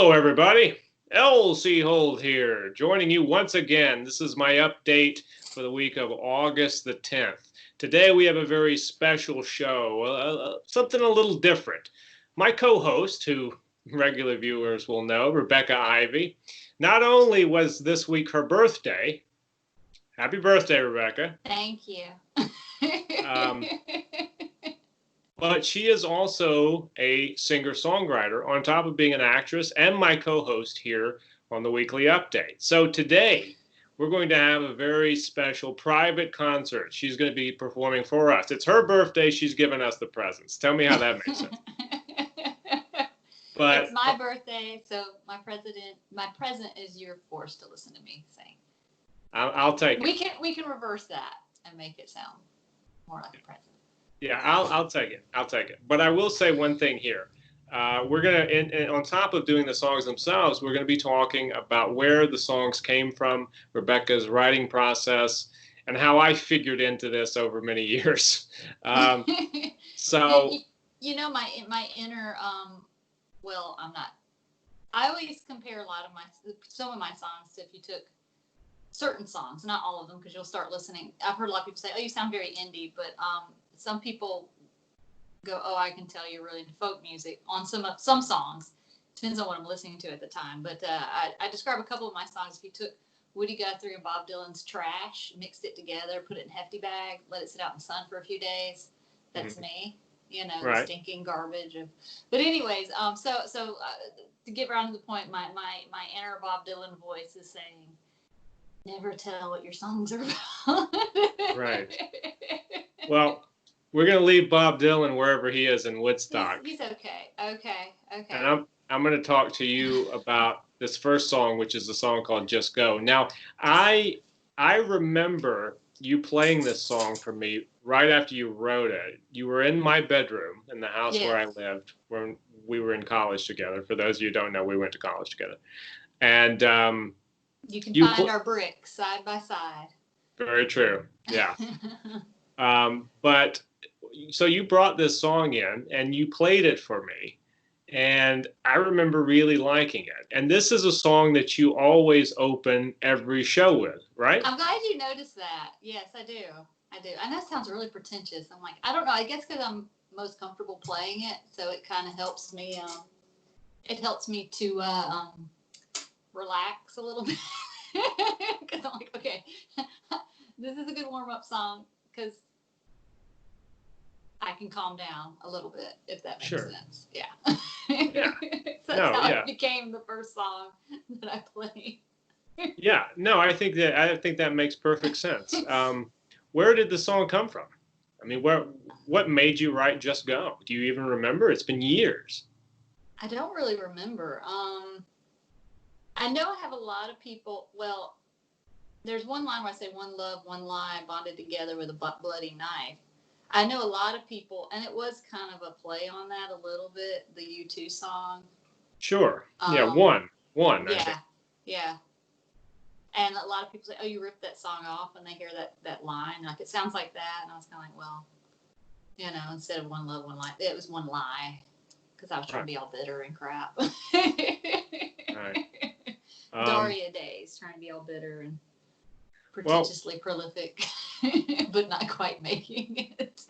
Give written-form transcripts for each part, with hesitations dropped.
Hello, everybody. LC Holt here, joining you once again. This is my update for the week of August the 10th. Today we have a very special show, something a little different. My co-host, who regular viewers will know, Rebecca Ivey, not only was this week her birthday, happy birthday, Rebecca. Thank you. But she is also a singer-songwriter on top of being an actress and my co-host here on the Weekly Update. So today, we're going to have a very special private concert. She's going to be performing for us. It's her birthday. She's given us the presents. Tell me how that makes sense. But it's my birthday, so my present is you're forced to listen to me sing. I'll take it. We can reverse that and make it sound more like a present. Yeah, I'll take it. I'll take it. But I will say one thing here. We're going to, on top of doing the songs themselves, we're going to be talking about where the songs came from, Rebecca's writing process, and how I figured into this over many years. So, you know, my inner, well, I'm not. I always compare some of my songs to if you took certain songs, not all of them, because you'll start listening. I've heard a lot of people say, "Oh, you sound very indie," but some people go, "Oh, I can tell you're really into folk music" on some songs. Depends on what I'm listening to at the time. But I describe a couple of my songs. If you took Woody Guthrie and Bob Dylan's Trash, mixed it together, put it in a hefty bag, let it sit out in the sun for a few days, that's me. You know, right. The stinking garbage of. But anyways, so to get around to the point, my inner Bob Dylan voice is saying, "Never tell what your songs are about." Right. Well, we're going to leave Bob Dylan wherever he is in Woodstock. He's okay. Okay. And I'm going to talk to you about this first song, which is a song called Just Go. Now, I remember you playing this song for me right after you wrote it. You were in my bedroom in the house where I lived when we were in college together. For those of you who don't know, we went to college together. And you can find our bricks side by side. Very true. Yeah. But so you brought this song in and you played it for me. And I remember really liking it. And this is a song that you always open every show with, right? I'm glad you noticed that. Yes, I do. I know it sounds really pretentious. I'm like, I don't know. I guess because I'm most comfortable playing it. So it kind of helps me. It helps me to relax a little bit. Because I'm like, okay, this is a good warm-up song because I can calm down a little bit, if that makes sense. Yeah. Yeah. So that's how it became the first song that I played. Yeah. No, I think that makes perfect sense. Where did the song come from? I mean, what made you write Just Go? Do you even remember? It's been years. I don't really remember. I know I have a lot of people. Well, there's one line where I say, "One love, one lie, bonded together with a bloody knife." I know a lot of people, and it was kind of a play on that a little bit, the U2 song. Sure. Yeah, one. Yeah. And a lot of people say, "Oh, you ripped that song off," when they hear that line. Like, it sounds like that. And I was kind of like, well, you know, instead of one love, one lie, it was one lie. Because I was trying to be all bitter and crap. Right. Daria days, trying to be all bitter and pretentiously prolific, but not quite making it.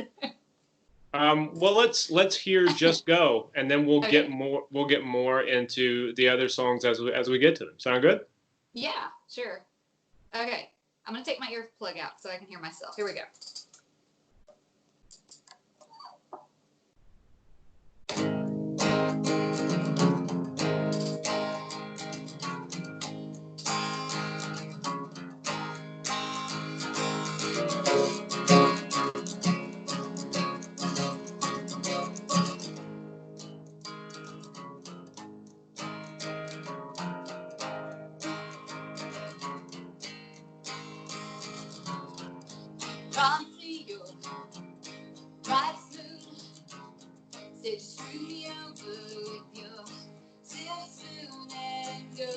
Well, let's hear Just Go, and then we'll get more into the other songs as we get to them. Sound good? Yeah, sure. Okay, I'm gonna take my earplug out so I can hear myself. Here we go. Come see you right soon. Said you screw me over with your silk soon and go.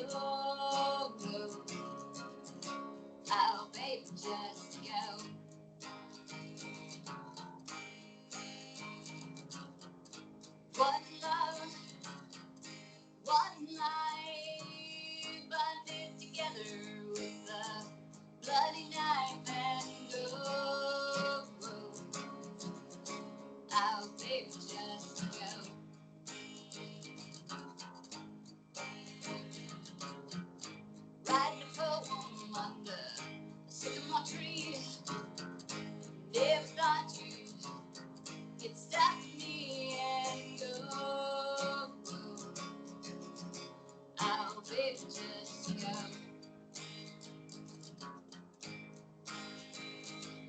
Oh, baby, just go. One love, one life. baby, just go.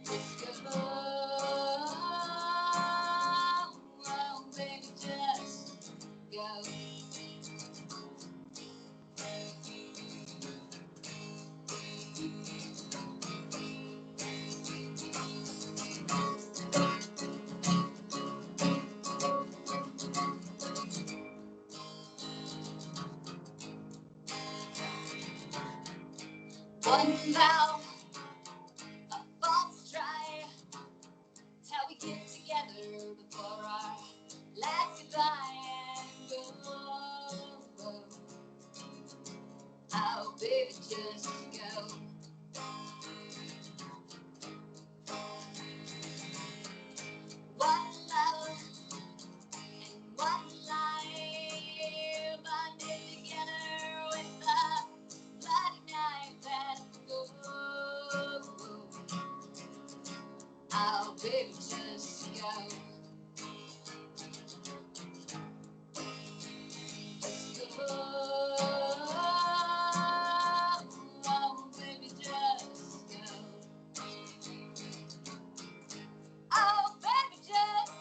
Just go. Oh, baby, just go. One vow, a false try. It's how we get together before our last goodbye and go. Oh, baby, just go. One love and one life bonded together with the bloody knife and go. Oh, baby, just go. Just go. Oh, baby, just go. Oh, baby, just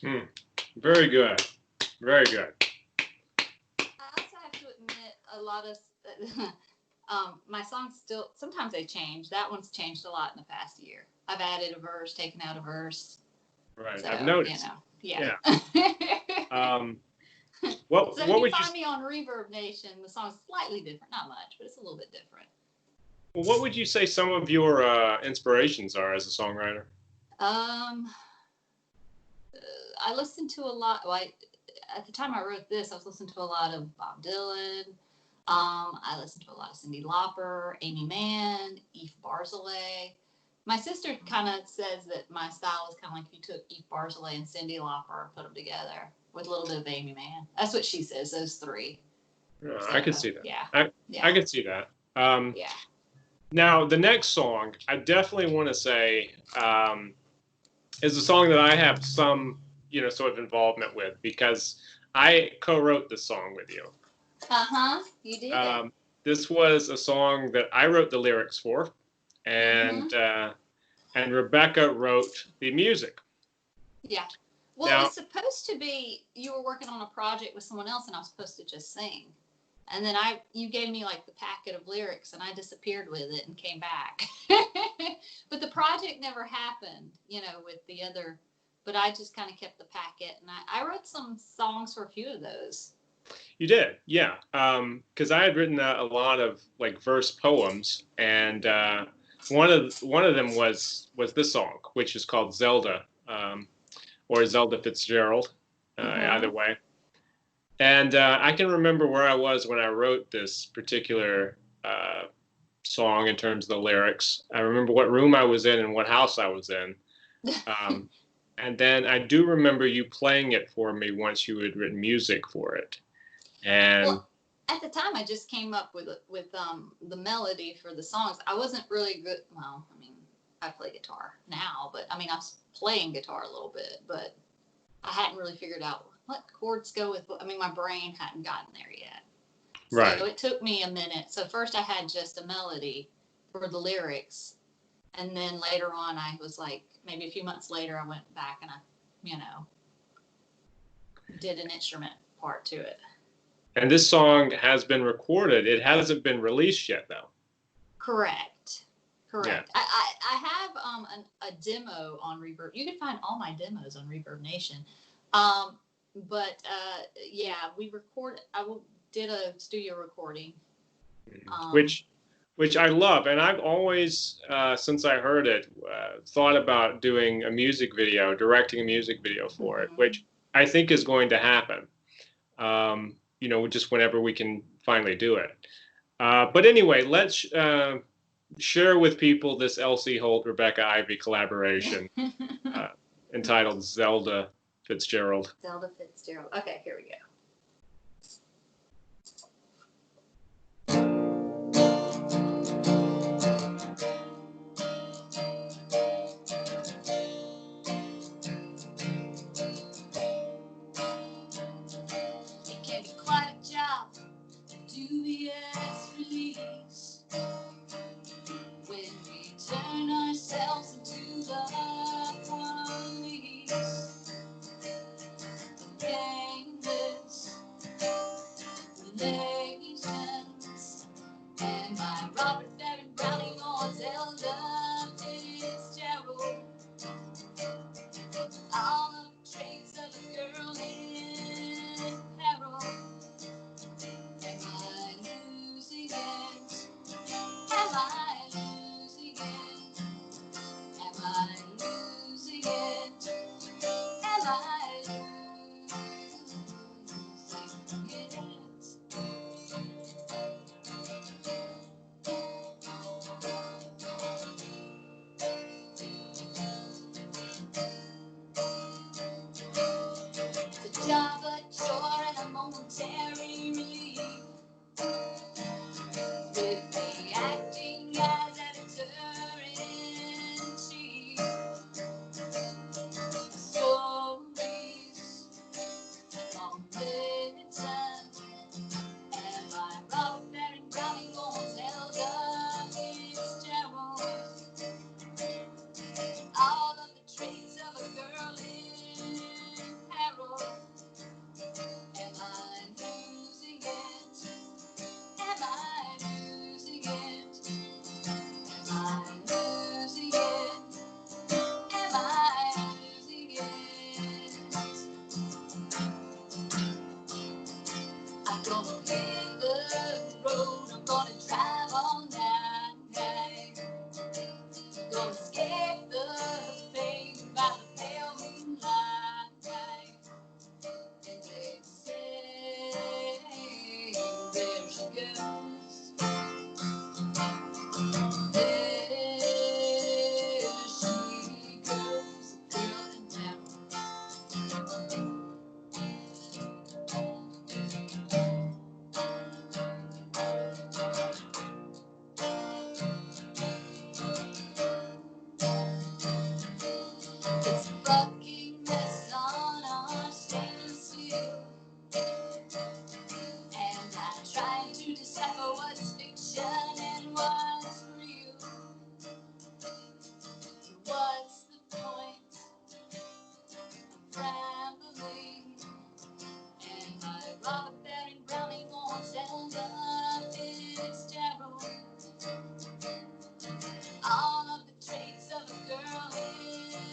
go. Very good. Very good. I also have to admit, a lot of my songs still, sometimes they change. That one's changed a lot in the past year. I've added a verse, taken out a verse. Right. So, I've noticed. Yeah. What So if would you you find me on Reverb Nation, the song's slightly different. Not much, but it's a little bit different. what would you say some of your inspirations are as a songwriter? I listened to a lot. At the time I wrote this, I was listening to a lot of Bob Dylan. I listened to a lot of Cyndi Lauper, Amy Mann, Eve Barzilay. My sister kind of says that my style is kind of like if you took Eve Barzilay and Cyndi Lauper and put them together with a little bit of Amy Mann. That's what she says, those three. I could see that. Yeah. I could see that. Yeah. Now, the next song, I definitely want to say, is a song that I have some, sort of involvement with because I co-wrote this song with you. You did. This was a song that I wrote the lyrics for, and Rebecca wrote the music. Yeah. Well, Now, it was supposed to be you were working on a project with someone else, and I was supposed to just sing. And then you gave me like the packet of lyrics, and I disappeared with it and came back. But the project never happened, with the other. But I just kind of kept the packet, and I wrote some songs for a few of those. You did, yeah. Because I had written a lot of like verse poems, and one of them was this song, which is called Zelda, or Zelda Fitzgerald, either way. And I can remember where I was when I wrote this particular song in terms of the lyrics. I remember what room I was in and what house I was in. And then I do remember you playing it for me once you had written music for it. And well, at the time, I just came up with the melody for the songs. I wasn't really good. Well, I mean, I play guitar now, but I mean, I was playing guitar a little bit, but I hadn't really figured out what chords go with what. I mean, my brain hadn't gotten there yet. Right. So it took me a minute. So first I had just a melody for the lyrics. And then later on, I was like, maybe a few months later, I went back and I, did an instrument part to it. And this song has been recorded. It hasn't been released yet, though. Correct. Yeah. I have a demo on Reverb. You can find all my demos on Reverb Nation. But we recorded. Did a studio recording. Which I love, and I've always, since I heard it, thought about doing a music video, directing a music video for it, which I think is going to happen. Just whenever we can finally do it. But anyway, let's share with people this Elsie Holt, Rebecca Ivey collaboration entitled Zelda Fitzgerald. Zelda Fitzgerald. Okay, here we go. It's a fucking mess on our stainless steel. And I tried to decipher what's fiction and what's real. What's the point of rambling? And my Robert Barry Browning won't Zelda Fitzgerald. All of the traits of a girl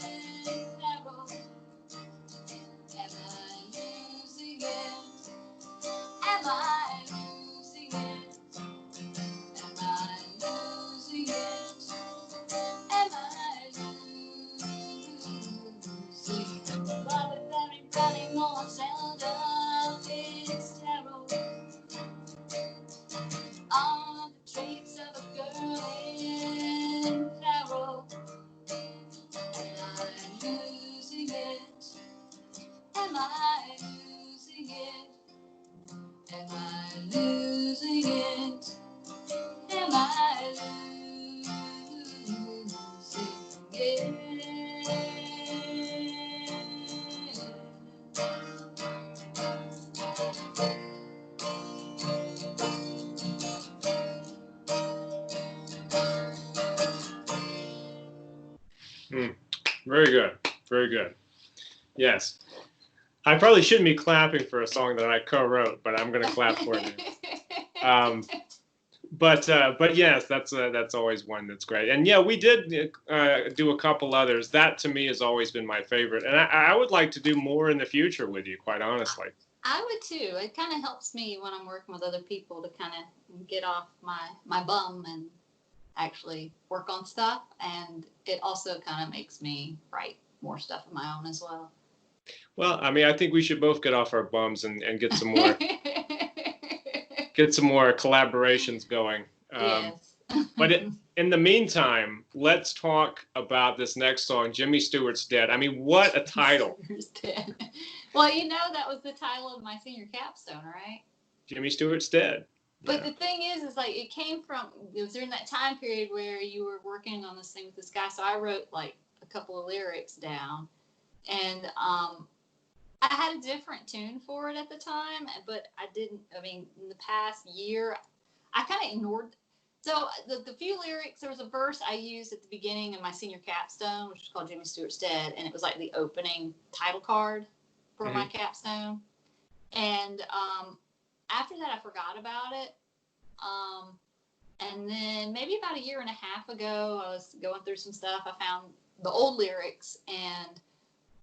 in peril. Am I losing it? Am I losing it? Am I losing it? Am I losing it? Robert Barry Browning won't Zelda Fitzgerald. All the traits of a girl in peril. Am I losing it? Am I losing it? Am I losing it? Am I losing it? Very good. Very good. Yes. I probably shouldn't be clapping for a song that I co-wrote, but I'm going to clap for it. But yes, that's always one that's great. And yeah, we did do a couple others. That to me has always been my favorite, and I would like to do more in the future with you, quite honestly. I would too. It kind of helps me when I'm working with other people to kind of get off my bum and actually work on stuff. And it also kind of makes me write more stuff of my own as well. Well, I mean, I think we should both get off our bums and get some more collaborations going. Yes. But in the meantime, let's talk about this next song, Jimmy Stewart's Dead. I mean, what a title. Dead. Well, you know, that was the title of my senior capstone, right? Jimmy Stewart's Dead. But the thing is like it was during that time period where you were working on this thing with this guy. So I wrote like a couple of lyrics down, and I had a different tune for it at the time, but in the past year, I kind of ignored. So the few lyrics, there was a verse I used at the beginning of my senior capstone, which was called Jimmy Stewart's Dead, and it was like the opening title card for my capstone. And after that, I forgot about it. And then maybe about a year and a half ago, I was going through some stuff. I found the old lyrics, and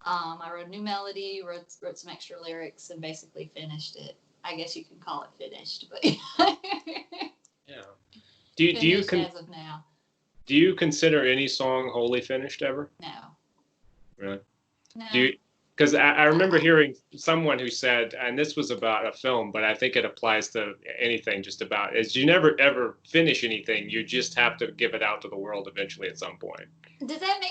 I wrote a new melody, wrote some extra lyrics, and basically finished it. I guess you can call it finished, but yeah. Do you as of now? Do you consider any song wholly finished ever? No. Really? No. Because I remember hearing someone who said, and this was about a film, but I think it applies to anything just about, is you never ever finish anything. You just have to give it out to the world eventually at some point.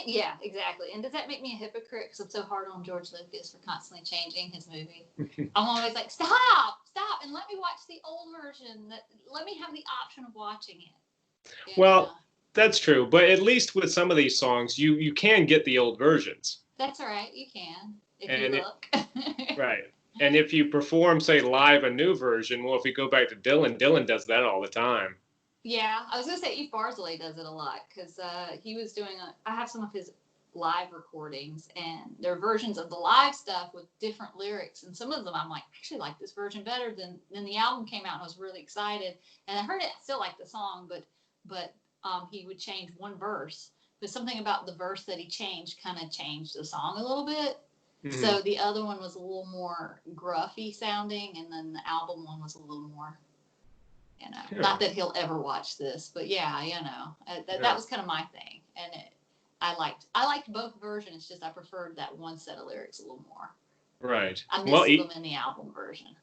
Yeah, exactly. And does that make me a hypocrite because I'm so hard on George Lucas for constantly changing his movie? I'm always like, stop, and let me watch the old version. Let me have the option of watching it. Well, that's true. But at least with some of these songs, you can get the old versions. That's all right. You can. If you look. Right. And if you perform, say, live a new version, well, if we go back to Dylan does that all the time. Yeah, I was going to say Eve Barzilay does it a lot because he was doing I have some of his live recordings, and they're versions of the live stuff with different lyrics. And some of them I'm like, I actually like this version better than the album came out, and I was really excited. And I heard it, I still like the song, but he would change one verse. But something about the verse that he changed kind of changed the song a little bit. Mm-hmm. So the other one was a little more gruffy sounding, and then the album one was a little more, not that he'll ever watch this, but that was kind of my thing. And I liked both versions. It's just I preferred that one set of lyrics a little more. Right. I missed them in the album version.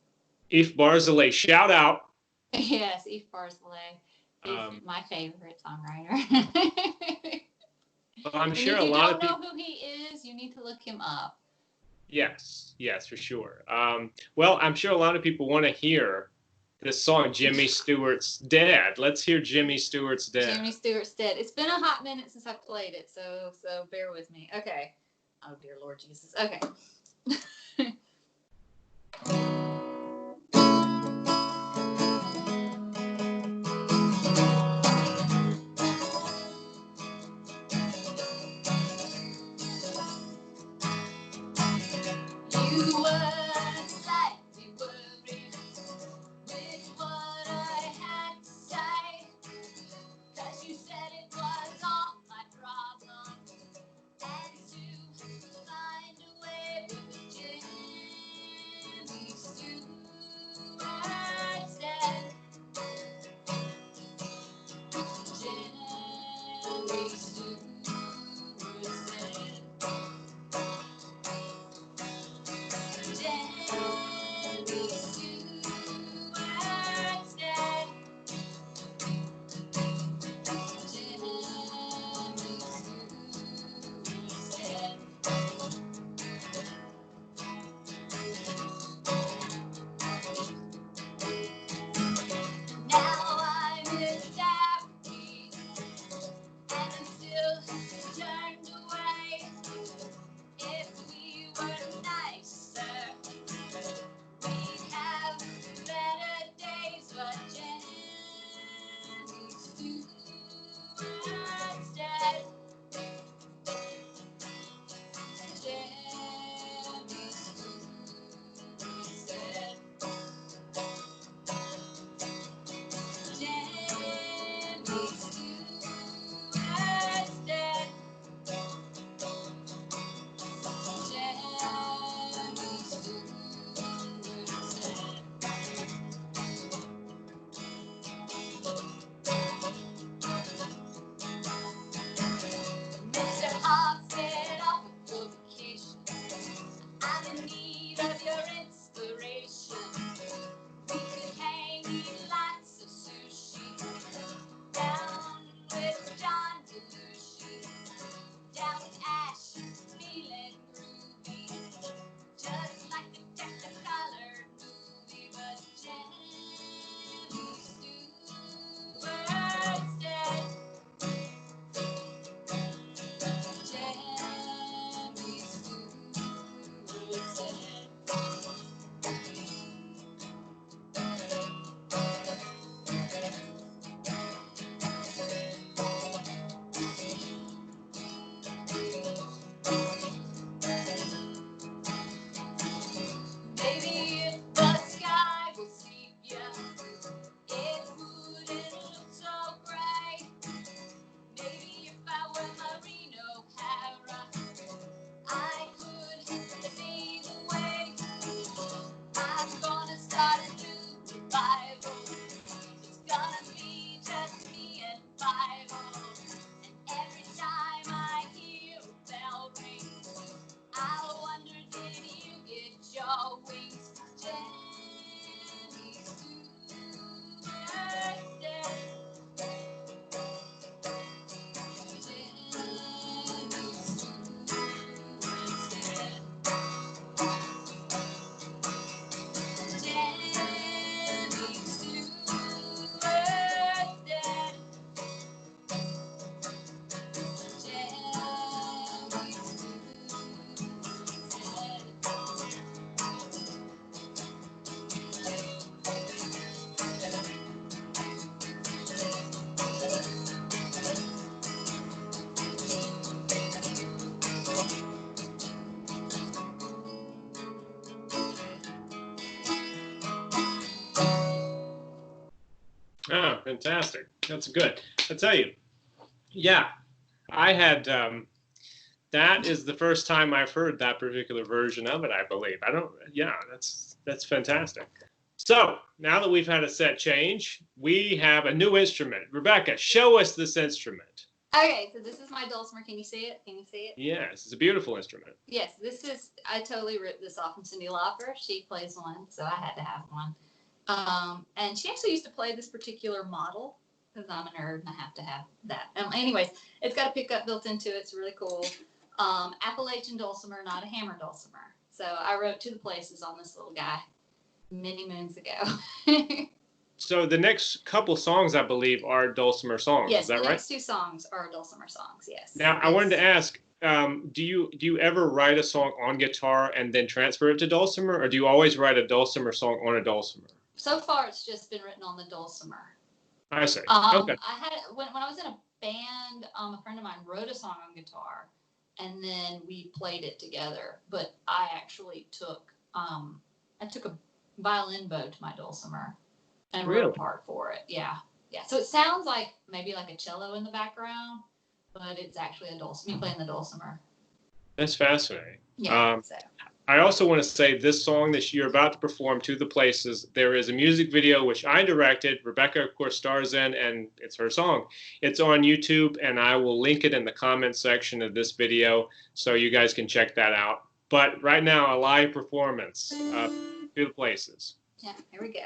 Eve Barzilay, shout out. Yes, Eve Barzilay is my favorite songwriter. I'm sure a lot of people. If you don't know who he is, you need to look him up. Yes, for sure. Well, I'm sure a lot of people want to hear this song, Jimmy Stewart's Dead. Let's hear Jimmy Stewart's Dead. Jimmy Stewart's Dead. It's been a hot minute since I've played it, so bear with me. Okay. Oh, dear Lord Jesus. Okay. You weren't slightly worried with what I had to say, 'cause you said it was all my problem, and to find a way with Jimmy Stewart said, Jimmy Stewart said, Jimmy Stewart said, now I'm in therapy, and I'm still turned away. If we were nicer, we'd have better days, but Jimmy Stewart's dead. Jimmy Stewart's dead. Jimmy Stewart's dead. Jimmy Stewart's dead. Mr. Hawks, get off of your vacation. I'm in need of your inspiration. We could hang, eat lots of sushi. Down with John Belushi. Down with Ash, feeling groovy. Just like a Technicolor movie, but Jimmy Stewart's dead. Jimmy Stewart's dead. Maybe if the sky was sepia, it wouldn't look so gray. Maybe if I were Marino Para, I could see the way. I'm gonna start a new revival. It's gonna be just me and Bible. And every time I hear a bell ring, I'll wonder, did you get your wings? Jimmy Stewart's dead. Jimmy Stewart's dead. Jimmy Stewart's dead. Jimmy Stewart's Oh, fantastic. That's good. I tell you, yeah, I had, that is the first time I've heard that particular version of it, I believe. Yeah, that's fantastic. So now that we've had a set change, we have a new instrument. Rebecca, show us this instrument. Okay, so this is my dulcimer. Can you see it? Can you see it? Yes, it's a beautiful instrument. Yes, I totally ripped this off from Cyndi Lauper. She plays one, so I had to have one. And she actually used to play this particular model because I'm a nerd and I have to have that. Anyways, it's got a pickup built into it. It's really cool. Appalachian dulcimer, not a hammer dulcimer. So I wrote To the Places on this little guy many moons ago. So the next couple songs, I believe, are dulcimer songs. Yes, Is that the right? next two songs are dulcimer songs. Yes. Now, I wanted to ask, do you ever write a song on guitar and then transfer it to dulcimer, or do you always write a dulcimer song on a dulcimer? So far, it's just been written on the dulcimer. I see. Okay. I had when I was in a band, a friend of mine wrote a song on guitar, and then we played it together. But I actually took a violin bow to my dulcimer and wrote a part for it. Yeah. So it sounds like maybe like a cello in the background, but it's actually a dulcimer. Me playing the dulcimer. That's fascinating. Yeah. I also want to say this song that you're about to perform, To the Places, there is a music video which I directed. Rebecca, of course, stars in, and it's her song. It's on YouTube, and I will link it in the comments section of this video so you guys can check that out. But right now, a live performance of To the Places. Yeah, here we go.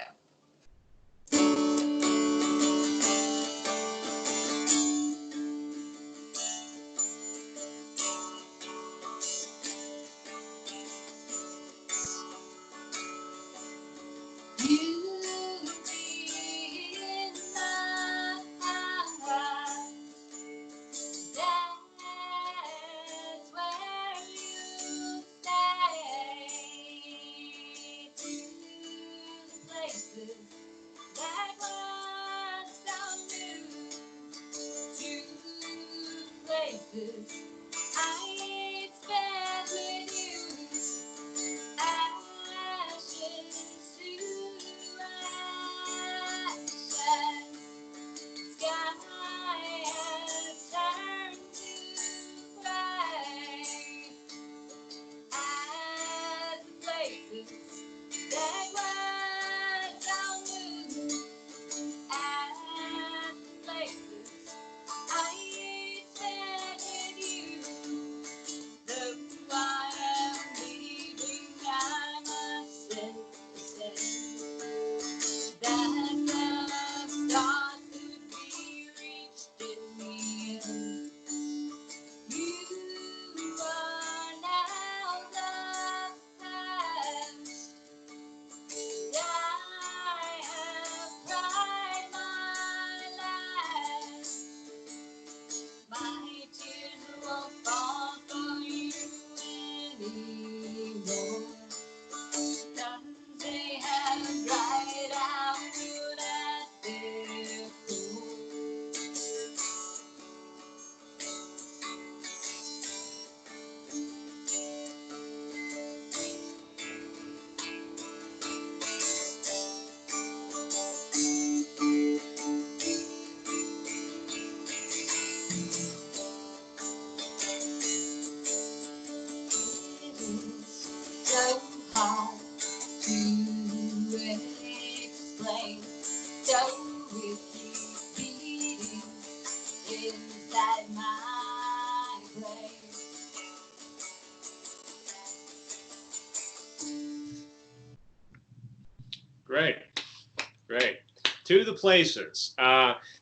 Great. To the Places.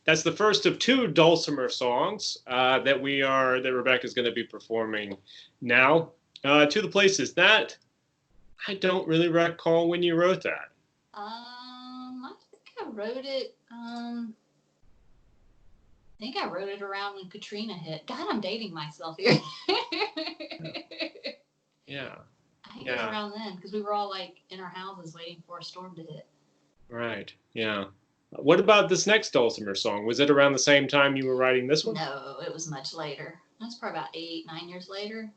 That's the first of two dulcimer songs that Rebecca's going to be performing now. To the Places. That I don't really recall when you wrote that. I think I wrote it. I think I wrote it around when Katrina hit. God, I'm dating myself here. Yeah. I think it was around then because we were all like in our houses waiting for a storm to hit. Right. Yeah. What about this next dulcimer song? Was it around the same time you were writing this one? No, it was much later. That's probably about 8-9 years later.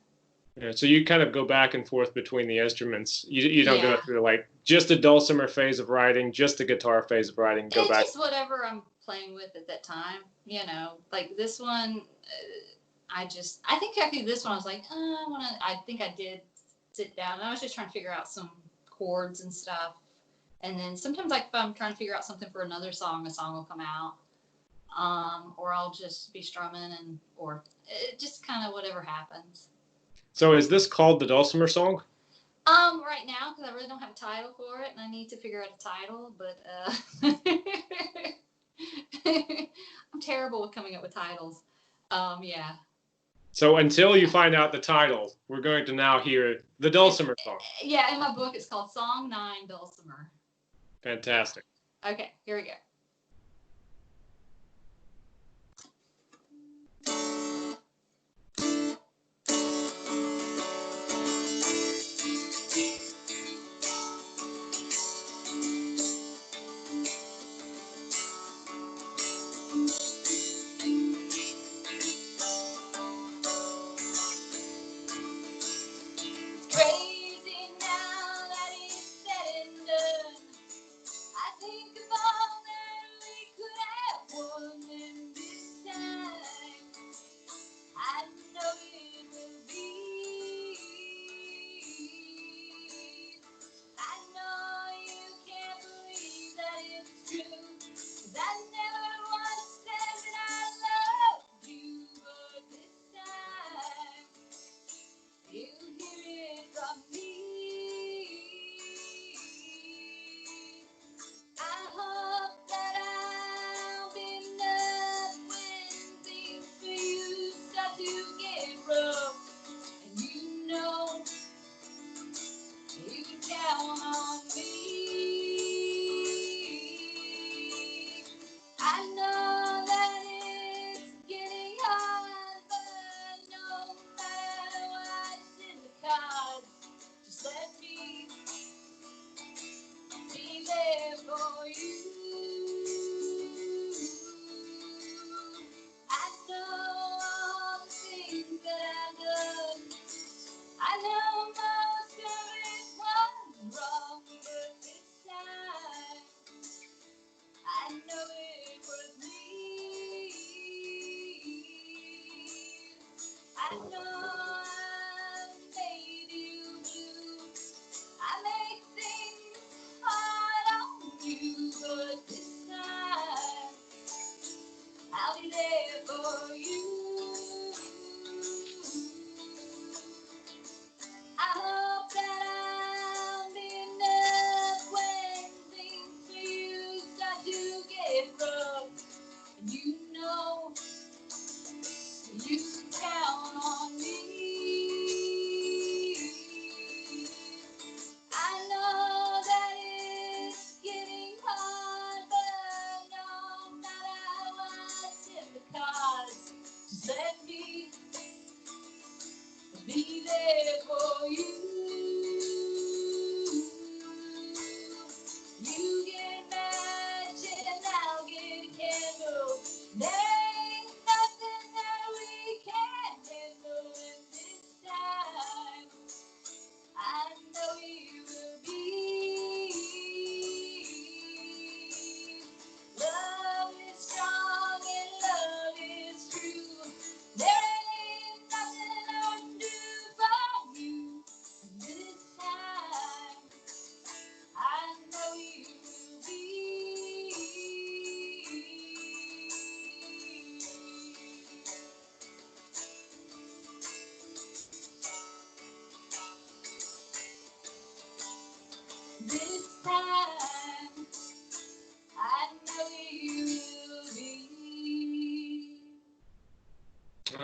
Yeah, so you kind of go back and forth between the instruments. You don't go through like just a dulcimer phase of writing, just a guitar phase of writing. Go back. Just whatever I'm playing with at that time. Like this one, I think actually this one I was like, I think I did sit down and I was just trying to figure out some chords and stuff. And then sometimes like if I'm trying to figure out something for another song, a song will come out. Or I'll just be strumming or it just kind of whatever happens. So is this called the dulcimer song? Right now, because I really don't have a title for it, and I need to figure out a title, but I'm terrible with coming up with titles. Yeah. So until you find out the title, we're going to now hear the dulcimer song. Yeah, in my book it's called Song 9 Dulcimer. Fantastic. Okay, here we go.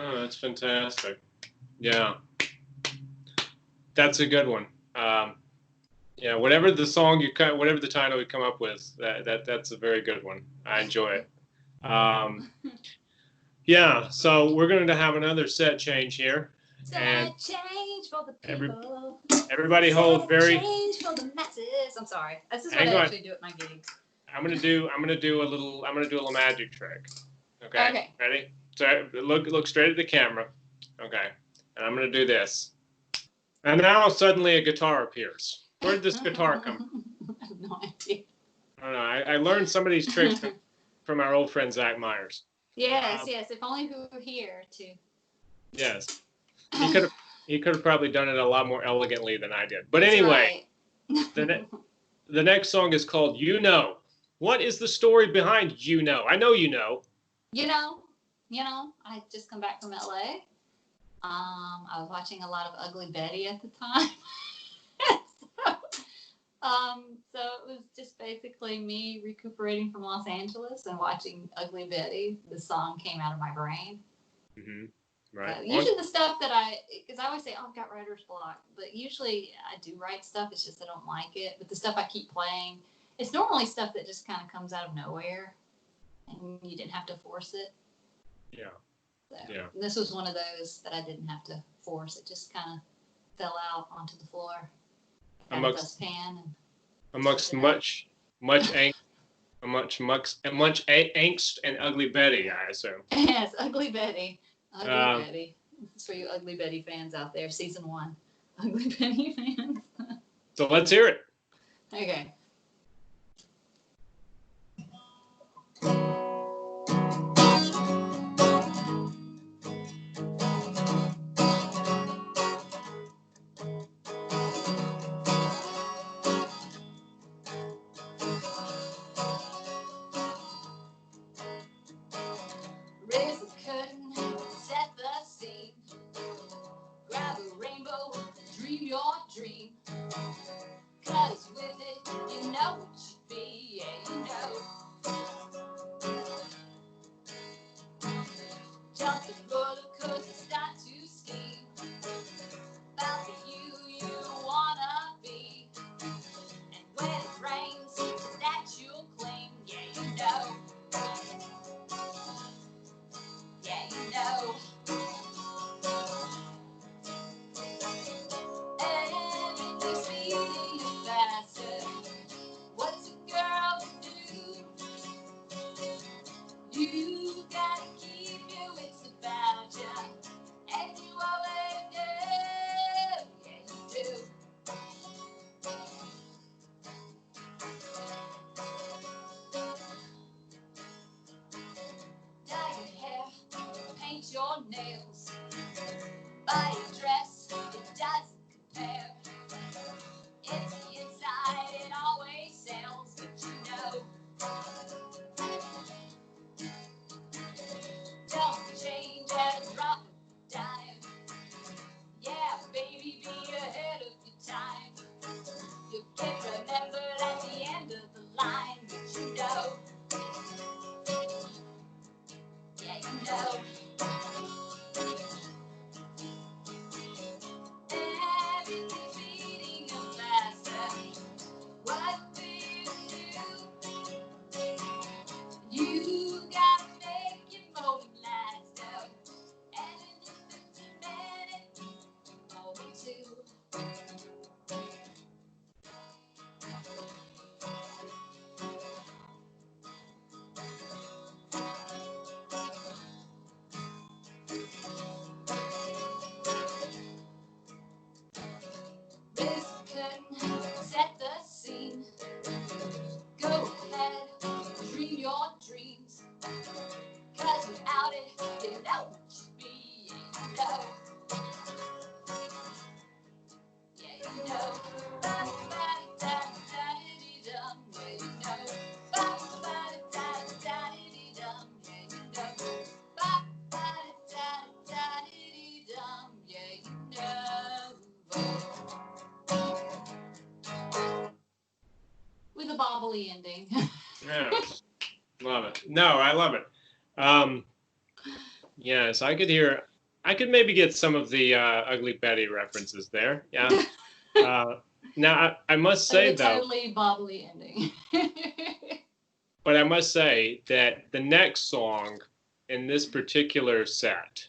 Oh, that's fantastic. Yeah, that's a good one. Yeah, whatever the song whatever the title you come up with, that's a very good one. I enjoy it. Yeah, so we're going to have another set change here, and Change for the people. Everybody hold very. Change for the masses. I'm sorry. This is what Hang I on. actually do at my gigs. I'm gonna do a little magic trick. Okay. Okay. Ready? So look straight at the camera. Okay. And I'm gonna do this. And now suddenly a guitar appears. Where did this guitar come from? I have no idea. I don't know. I learned some of these tricks from our old friend Zach Myers. Yes. If only who were here to. Yes. He could have probably done it a lot more elegantly than I did. But That's anyway, right. the next song is called You Know. What is the story behind You Know? I know you know. You know, I just come back from LA. I was watching a lot of Ugly Betty at the time. So it was just basically me recuperating from Los Angeles and watching Ugly Betty. The song came out of my brain. Mm-hmm. Right. Usually the stuff that because I always say, oh, I've got writer's block, but usually I do write stuff. It's just I don't like it. But the stuff I keep playing, it's normally stuff that just kind of comes out of nowhere, and you didn't have to force it. Yeah. So, yeah. This was one of those that I didn't have to force. It just kind of fell out onto the floor. Amongst much angst and Ugly Betty, I assume. Yes, Ugly Betty. Ugly Betty. This is for you Ugly Betty fans out there. Season 1. Ugly Betty fans. So let's hear it. Okay. Raise the curtain, set the scene. Grab a rainbow, dream your dream. 'Cause with it, you know it should be, yeah, you know. Jump the roller coaster, start to scheme. About the you wanna be. And when it rains, that you'll claim, yeah, you know. Yeah, you know. Everything's speeding faster. What's a girl to do? You gotta keep your wits about ya. And you always do. Yeah, you do. Dye your hair, paint your nails. Buy a dress, it doesn't compare. It's the inside, it always sells, but you know. Don't change at a drop of dime. Yeah, baby, be ahead of your time. You'll get remembered at the end of the line, but you know. Yeah, you know. Everything's beating you faster. What do you do? You gotta make your moment last out. And in just a minute, moment two. Raise the curtain, set the scene. Go ahead, dream your dreams. 'Cause without it, you know what you be. Yeah, you know. Yeah, you know. Ba-ba-da-da-da-dee-dum. Yeah, you know. Ba-ba-da-da-da-dee-dum. Yeah, you know. Ba-ba-da-da-da-dee-dum. Yeah, you know. With a bobbly ending. Yes. Love it. No, I love it. Yes, I could maybe get some of the Ugly Betty references there. Yeah. Now, I must say, though, totally bobbly ending. but I must say that the next song in this particular set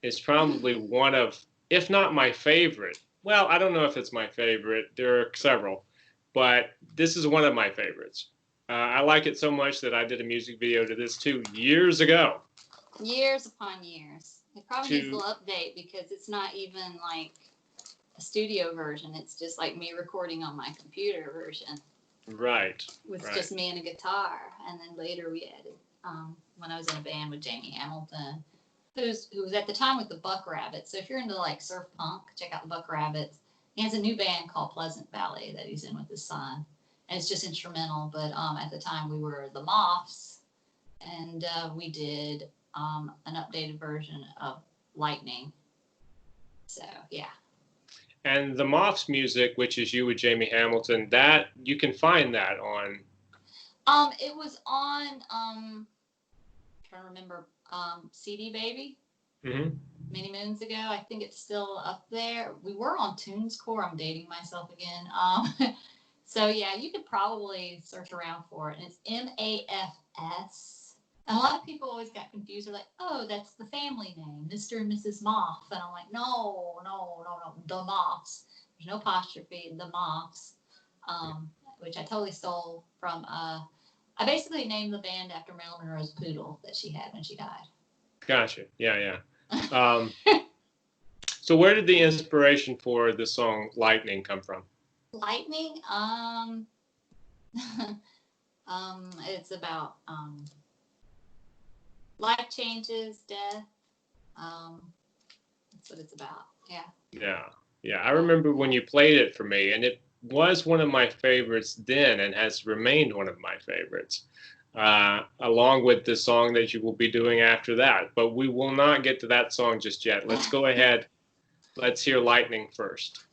is probably one of, if not my favorite. Well, I don't know if it's my favorite. There are several, but this is one of my favorites. I like it so much that I did a music video to this 2 years ago. Years upon years. It probably needs a little update because it's not even like a studio version. It's just like me recording on my computer version. Right. With just me and a guitar. And then later we added, when I was in a band with Jamie Hamilton, who was at the time with the Buck Rabbits. So if you're into like surf punk, check out the Buck Rabbits. He has a new band called Pleasant Valley that he's in with his son. And it's just instrumental. But at the time we were the Moths. And we did an updated version of Lightning. So, yeah. And the Moths music, which is you with Jamie Hamilton, that you can find that on. It was on. I'm trying to remember. CD Baby. Mm-hmm. many moons ago. I think it's still up there. We were on TuneScore. I'm dating myself again. So yeah, you could probably search around for it. And it's MAFS. And a lot of people always got confused. They're like, oh, that's the family name, Mr. and Mrs. Moth. And I'm like, no, the Moths. There's no apostrophe, the Moths, which I totally stole from. I basically named the band after Marilyn Monroe's poodle that she had when she died. Gotcha. Yeah. So where did the inspiration for the song Lightning come from? Lightning? It's about life changes, death. That's what it's about. Yeah. Yeah. I remember when you played it for me, and it was one of my favorites then and has remained one of my favorites, along with the song that you will be doing after that. But we will not get to that song just yet. Let's go ahead. Let's hear Lightning first.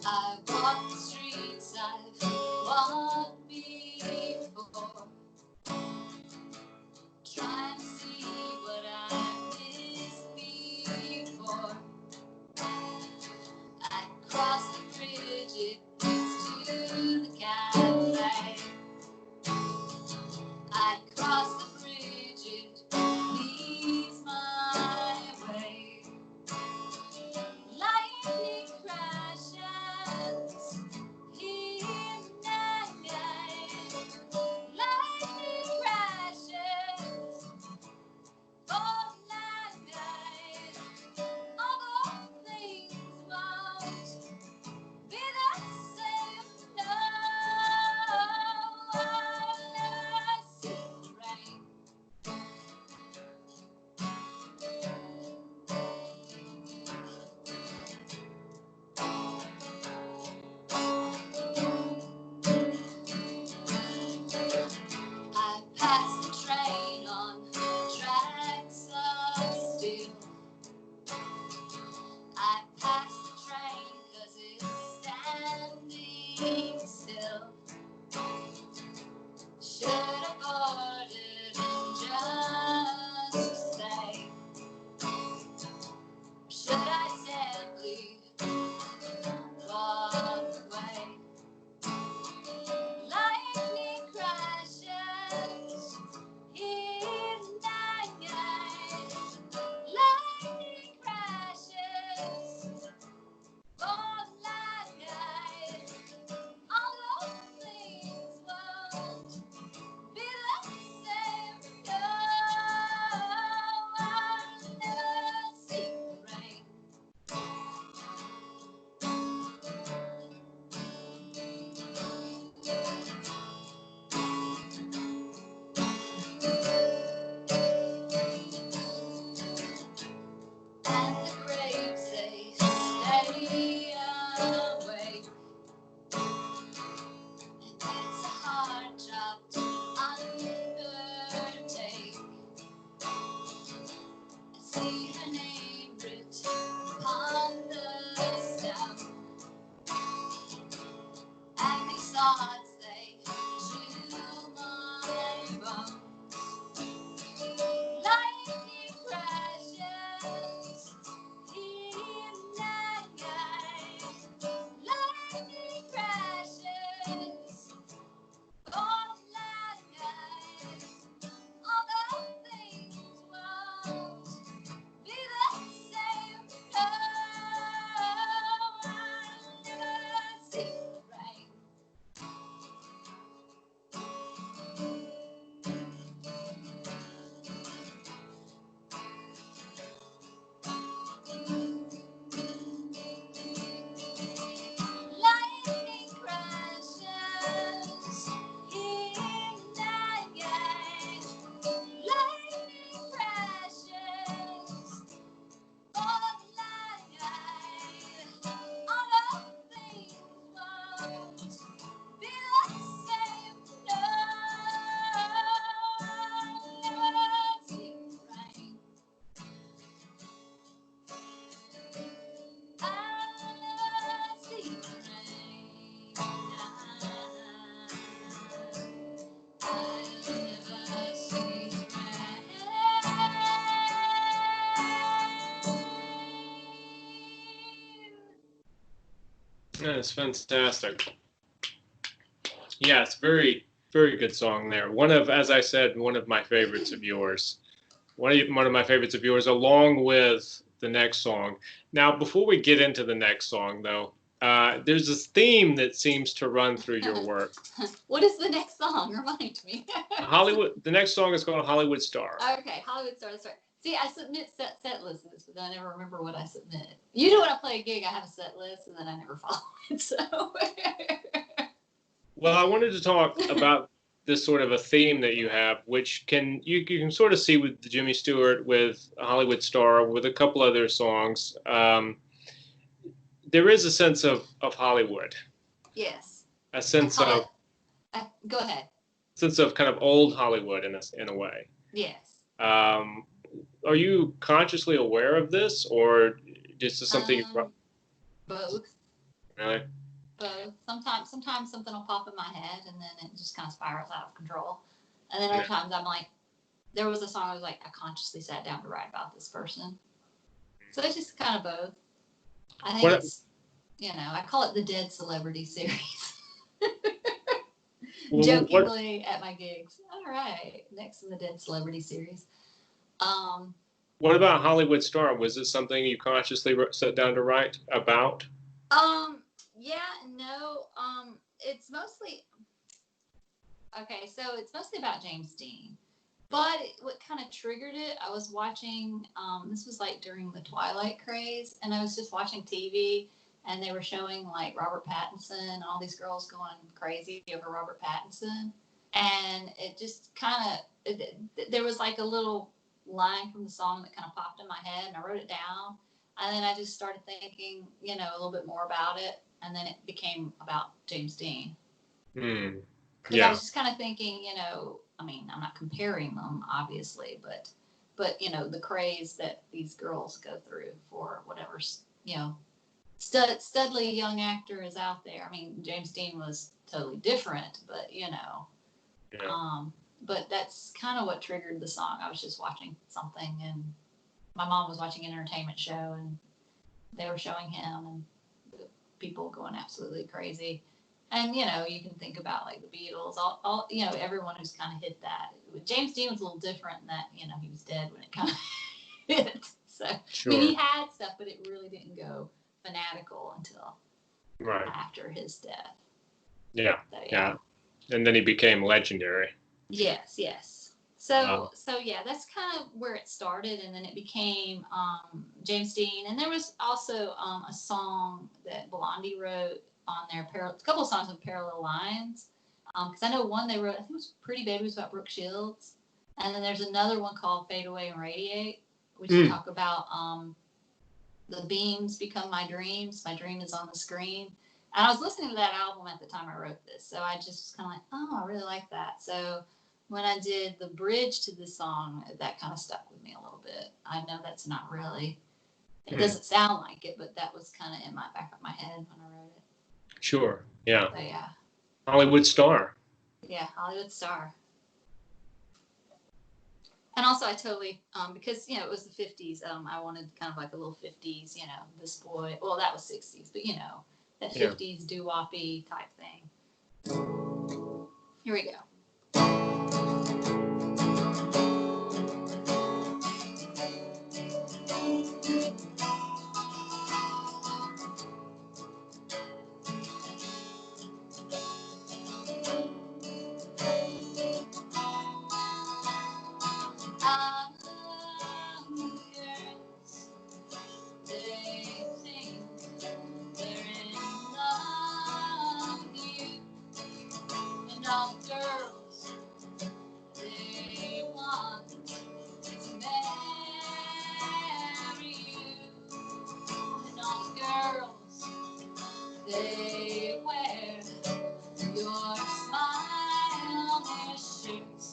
I walk the streets That's fantastic. Yeah, it's very, very good song there. As I said, one of my favorites of yours. One of my favorites of yours, along with the next song. Now, before we get into the next song, though, there's this theme that seems to run through your work. What is the next song? Remind me. Hollywood. The next song is called Hollywood Star. Okay, Hollywood Star. That's right. See, I submit set lists, but I never remember what I submit. Usually when I play a gig, I have a set list, and then I never follow it. So. Well, I wanted to talk about this sort of a theme that you have, which you can sort of see with Jimmy Stewart, with Hollywood Star, with a couple other songs. There is a sense of Hollywood. Yes. A sense of. Go ahead. Sense of kind of old Hollywood in a way. Yes. Are you consciously aware of this, or just something you? Both. Really? Both. Sometimes something will pop in my head, and then it just kind of spirals out of control. And then other times I'm like, there was a song I was like, I consciously sat down to write about this person. So it's just kind of both. I think it's, I call it the Dead Celebrity series. Jokingly at my gigs. All right, next in the Dead Celebrity series. What about Hollywood Star? Was it something you consciously sat down to write about? Yeah, no. It's mostly okay. So it's mostly about James Dean. But what kind of triggered it? I was watching. This was like during the Twilight craze, and I was just watching TV, and they were showing like Robert Pattinson and all these girls going crazy over Robert Pattinson, and it just kind of there was like a little line from the song that kind of popped in my head, and I wrote it down, and then I just started thinking, a little bit more about it, and then it became about James Dean. Yeah. I was just kind of thinking, I'm not comparing them, obviously, but the craze that these girls go through for whatever, studly young actor is out there. I mean, James Dean was totally different, but but that's kind of what triggered the song. I was just watching something, and my mom was watching an entertainment show, and they were showing him, and people going absolutely crazy. And, you can think about like the Beatles, all everyone who's kind of hit that. James Dean was a little different in that, he was dead when it kind of hit. So, sure. I mean, he had stuff, but it really didn't go fanatical until after his death. Yeah. So, yeah. And then he became legendary. Yes. So yeah, that's kind of where it started, and then it became James Dean. And there was also a song that Blondie wrote on their a couple of songs on Parallel Lines, because I know one they wrote, I think it was Pretty Baby, was about Brooke Shields, and then there's another one called Fade Away and Radiate, which talk about the beams become my dreams. My dream is on the screen. And I was listening to that album at the time I wrote this, so I just was kind of like, oh, I really like that. So when I did the bridge to the song, that kind of stuck with me a little bit. I know that's not really, it doesn't sound like it, but that was kind of in my back of my head when I wrote it. Sure, yeah. So, yeah. Hollywood Star. Yeah, Hollywood Star. And also I totally, because, it was the 50s, I wanted kind of like a little 50s, this boy, well, that was 60s, but, that 50s doo-woppy type thing. Here we go. They wear your smile on their shirts.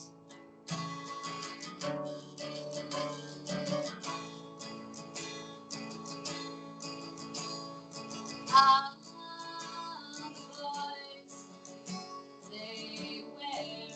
Ah, the boys, they wear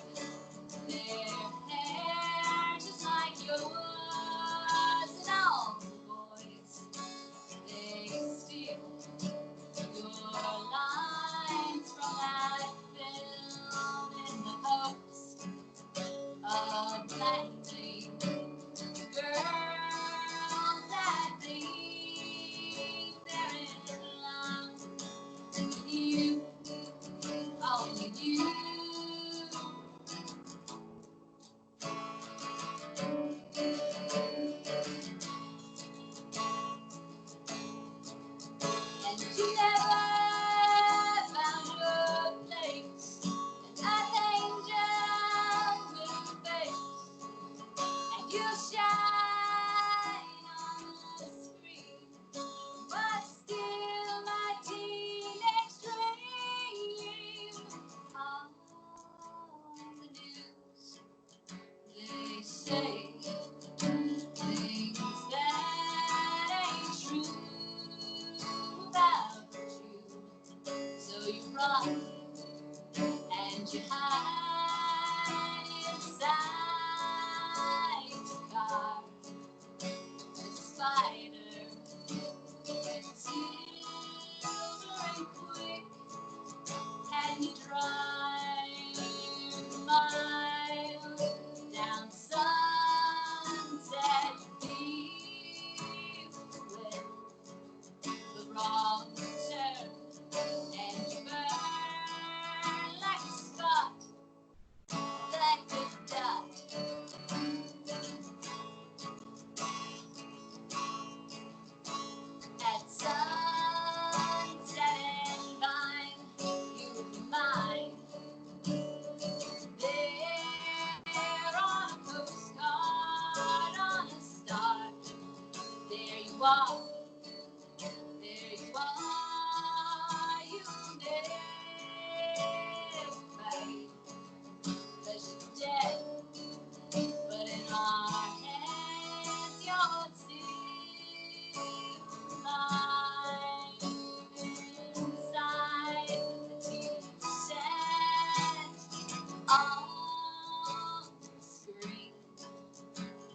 On the screen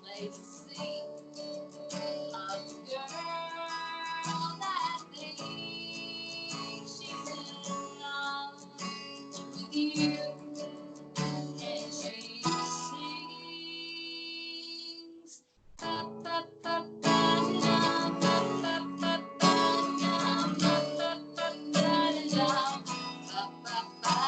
plays a scene of a girl that thinks she's in love with you, and she sings. Ba, ba, ba, ba, da, ba, ba, ba, ba, da, ba, ba, ba, ba, da, ba, ba, ba,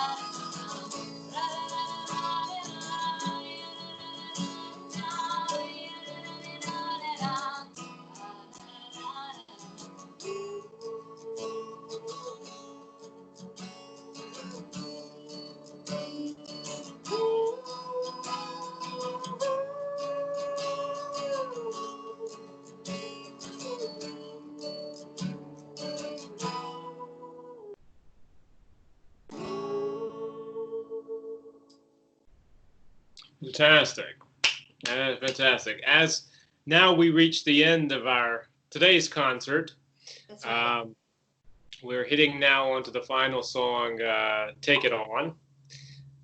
Fantastic. Fantastic. As now we reach the end of our today's concert. That's right. We're hitting now onto the final song, Take It On.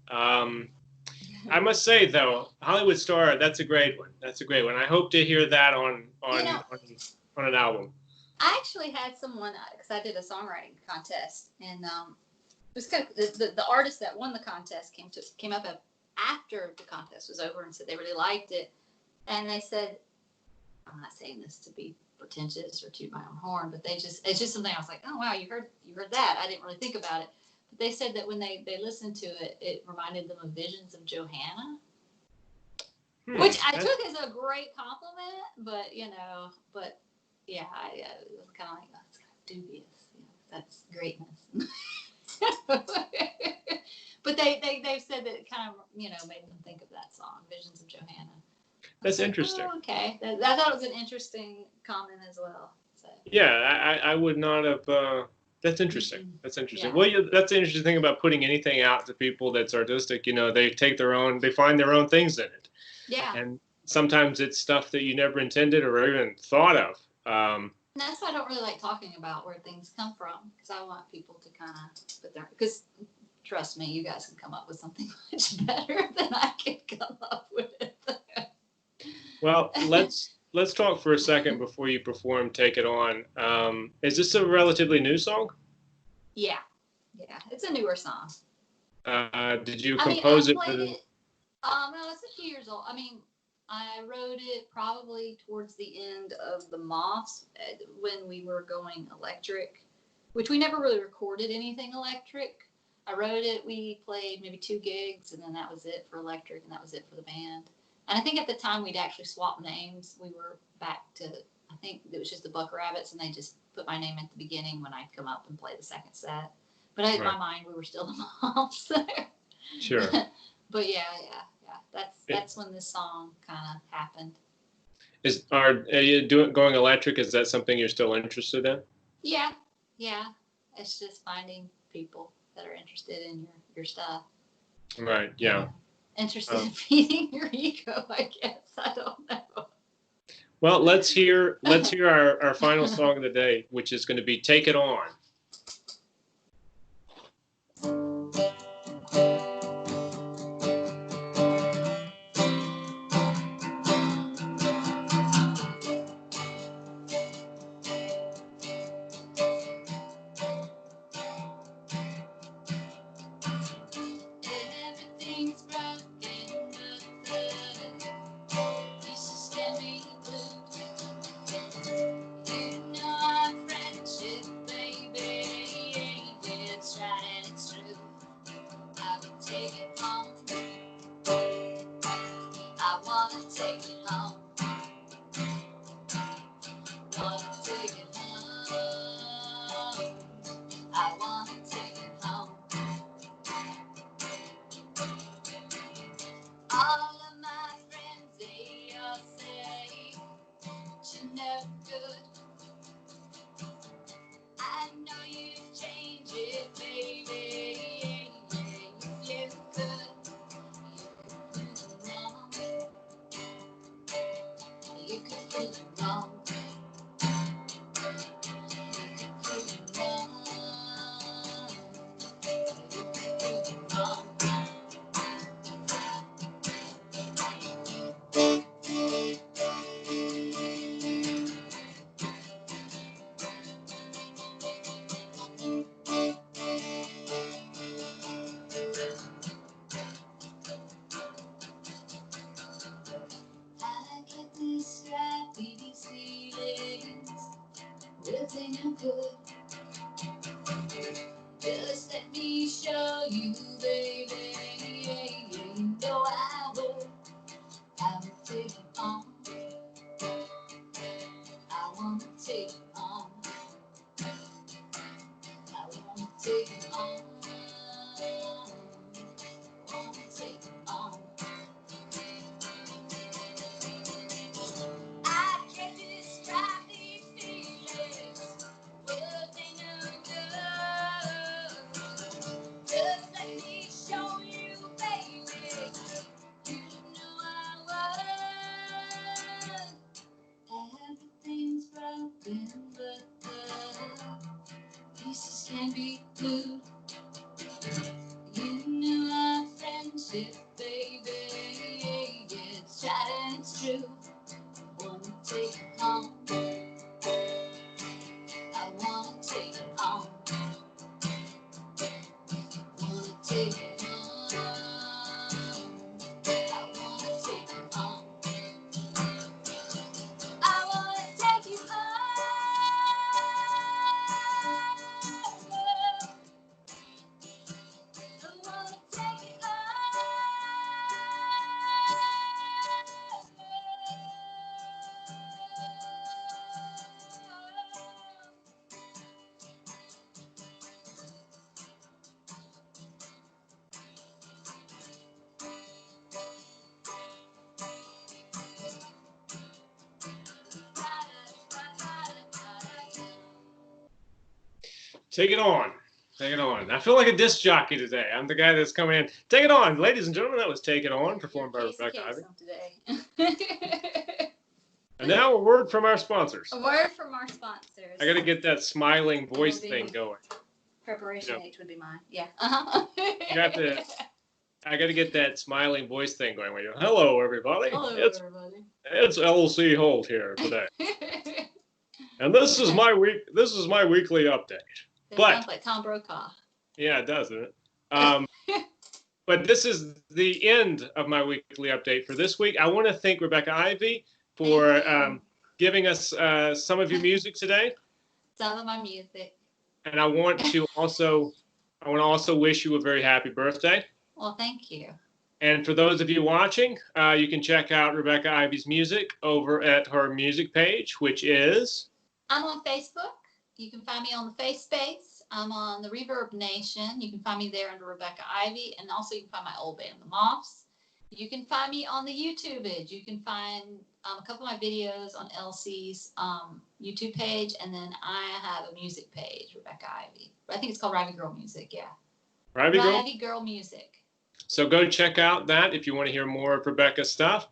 I must say, though, Hollywood Star, that's a great one. That's a great one. I hope to hear that on an album. I actually had someone, because I did a songwriting contest, and it was kind of, the artist that won the contest came up after the contest was over and said they really liked it. And they said, I'm not saying this to be pretentious or toot my own horn, but it's just something I was like, oh wow, you heard that. I didn't really think about it. But they said that when they listened to it, it reminded them of Visions of Johanna. Which I took as a great compliment, but yeah, it was kind of like, that's kind of dubious. That's greatness. But they've said that it kind of, made them think of that song, Visions of Johanna. That's interesting. Oh, okay. I thought it was an interesting comment as well. So. Yeah, I would not have. That's interesting. Mm-hmm. That's interesting. Yeah. Well, that's the interesting thing about putting anything out to people that's artistic. They they find their own things in it. Yeah. And sometimes it's stuff that you never intended or even thought of. And that's why I don't really like talking about where things come from, because I want people to kind of put their, because trust me, you guys can come up with something much better than I can come up with. Well, let's talk for a second before you perform Take It On. Is this a relatively new song? Yeah, it's a newer song. Did you compose it? No, it's a few years old. I wrote it probably towards the end of the Moths when we were going electric, which we never really recorded anything electric. I wrote it, we played maybe 2 gigs, and then that was it for electric, and that was it for the band. And I think at the time we'd actually swapped names. We were back to, I think it was just the Buck Rabbits, and they just put my name at the beginning when I'd come up and play the second set. But in my mind, we were still the Moths. Sure. But yeah. That's when this song kind of happened. Are you going electric? Is that something you're still interested in? Yeah. It's just finding people that are interested in your stuff. Right. Yeah. Interested in feeding your ego, I guess. I don't know. Well, let's hear our final song of the day, which is going to be Take It On. everything I could. Just let me show you, baby. You know I would take it on. I wanna take it on. I wanna take it on. I wanna take it on. I can't describe these feelings. Words ain't enough. Just let me show you, baby. You know I would. Everything's broken, but the pieces can be glued. You know our friendship, baby. It's tried and it's true. Wanna take it home. I wanna take it home. Wanna take it home. I wanna take it home. I wanna take you home. I wanna take it Take it on. Take it on. I feel like a disc jockey today. I'm the guy that's coming in. Take it on, ladies and gentlemen. That was Take It On, performed by Rebecca Ivey. And now a word from our sponsors. A word from our sponsors. I got to get that smiling voice thing going. Preparation H would be mine. Yeah. You have to. I got to get that smiling voice thing going. Where you, hello, everybody. Hello, everybody. It's LC Holt here today, and this is my weekly update. That But sounds like Tom Brokaw. yeah, it does, doesn't it? But this is the end of my weekly update for this week. I want to thank Rebecca Ivey for giving us some of your music today. Some of my music. And I want to also wish you a very happy birthday. Well, thank you. And for those of you watching, you can check out Rebecca Ivey's music over at her music page, which is... I'm on Facebook. You can find me on the Face Space. I'm on the Reverb Nation. You can find me there under Rebecca Ivey. And also you can find my old band, The Moths. You can find me on the YouTubage. You can find a couple of my videos on LC's YouTube page. And then I have a music page, Rebecca Ivey. I think it's called Ivey Girl Music, yeah. Ivey Girl Music. So go check out that if you want to hear more of Rebecca's stuff.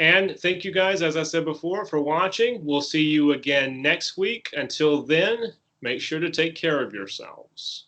And thank you guys, as I said before, for watching. We'll see you again next week. Until then, make sure to take care of yourselves.